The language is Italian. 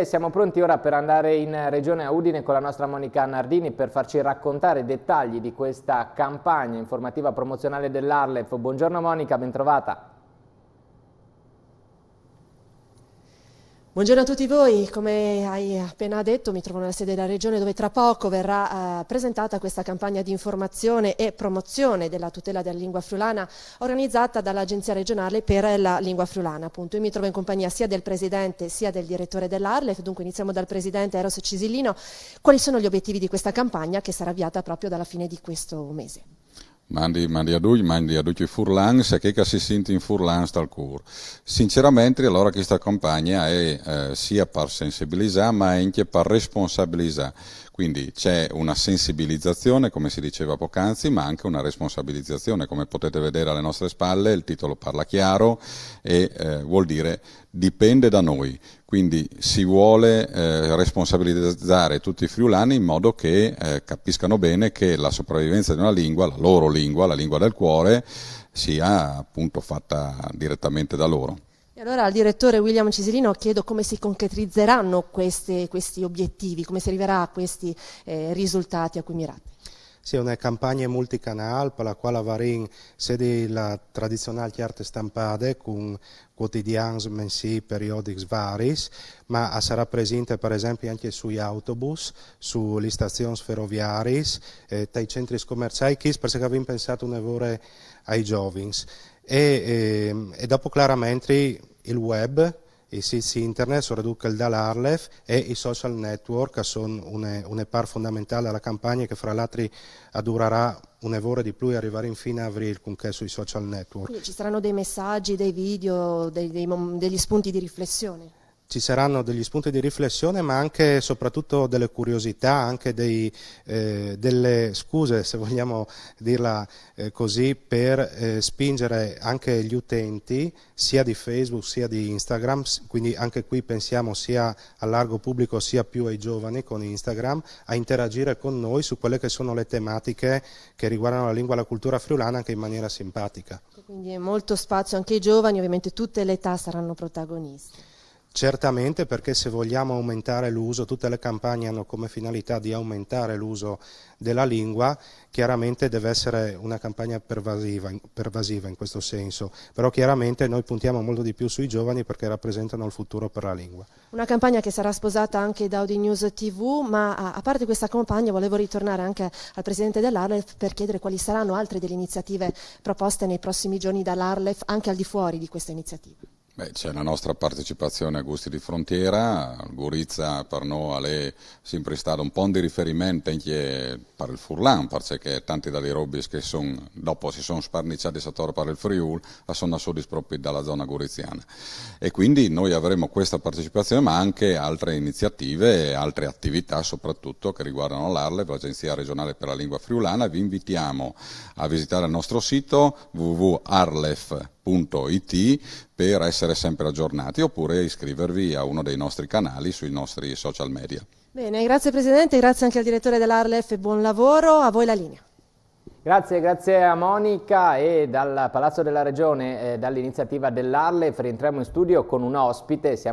Siamo pronti ora per andare in Regione Udine con la nostra Monica Nardini per farci raccontare i dettagli di questa campagna informativa promozionale dell'Arlef. Buongiorno Monica, bentrovata. Buongiorno a tutti voi, come hai appena detto mi trovo nella sede della Regione dove tra poco verrà presentata questa campagna di informazione e promozione della tutela della lingua friulana organizzata dall'Agenzia regionale per la lingua friulana. Appunto. Io mi trovo in compagnia sia del Presidente sia del Direttore dell'Arlef, dunque iniziamo dal Presidente Eros Cisillino. Quali sono gli obiettivi di questa campagna che sarà avviata proprio dalla fine di questo mese? Mandi a tutti i furlans e che si sente in furlans dal cuore. Sinceramente, allora questa campagna è sia per sensibilizzare ma anche per responsabilizzare. Quindi c'è una sensibilizzazione, come si diceva poc'anzi, ma anche una responsabilizzazione. Come potete vedere alle nostre spalle, il titolo parla chiaro e vuol dire dipende da noi. Quindi si vuole responsabilizzare tutti i friulani in modo che capiscano bene che la sopravvivenza di una lingua, la loro lingua, la lingua del cuore, sia appunto fatta direttamente da loro. E allora al direttore William Cisillino chiedo come si concretizzeranno questi obiettivi, come si arriverà a questi risultati a cui mirate. Sì, è una campagna multicanal per la quale varin sia la tradizionale carte stampate con quotidiani, mensi, periodici vari, ma sarà presente per esempio anche sugli autobus, sulle stazioni ferroviarie, dai centri commerciali, perché abbiamo pensato un lavoro ai giovani. E dopo chiaramente il web, i siti internet, soprattutto il dall'Arlef e i social network che sono una parte fondamentale della campagna che fra l'altro durerà un'ora di più e arrivare infine a aprile con che sui social network. Quindi ci saranno dei messaggi, dei video, degli spunti di riflessione? Ci saranno degli spunti di riflessione ma anche e soprattutto delle curiosità, anche delle scuse, se vogliamo dirla così, per spingere anche gli utenti sia di Facebook sia di Instagram, quindi anche qui pensiamo sia al largo pubblico sia più ai giovani con Instagram, a interagire con noi su quelle che sono le tematiche che riguardano la lingua e la cultura friulana anche in maniera simpatica. Quindi molto spazio anche ai giovani, ovviamente tutte le età saranno protagonisti. Certamente, perché se vogliamo aumentare l'uso, tutte le campagne hanno come finalità di aumentare l'uso della lingua, chiaramente deve essere una campagna pervasiva in questo senso, però chiaramente noi puntiamo molto di più sui giovani perché rappresentano il futuro per la lingua. Una campagna che sarà sposata anche da Audi News TV, ma a parte questa campagna volevo ritornare anche al Presidente dell'Arlef per chiedere quali saranno altre delle iniziative proposte nei prossimi giorni dall'Arlef anche al di fuori di questa iniziativa. C'è la nostra partecipazione a Gusti di Frontiera, Gorizia per noi è sempre stato un po' di riferimento anche per il Furlan, perché tanti degli robis che dopo si sono sparniciati per il Friul sono assoldati proprio dalla zona goriziana. E quindi noi avremo questa partecipazione ma anche altre iniziative e altre attività soprattutto che riguardano l'Arlef, l'Agenzia regionale per la lingua friulana. Vi invitiamo a visitare il nostro sito www.arlef.it per essere sempre aggiornati oppure iscrivervi a uno dei nostri canali sui nostri social media. Bene, grazie Presidente, grazie anche al direttore dell'Arlef e buon lavoro, a voi la linea. Grazie a Monica e dal Palazzo della Regione, dall'iniziativa dell'Arlef rientriamo in studio con un ospite.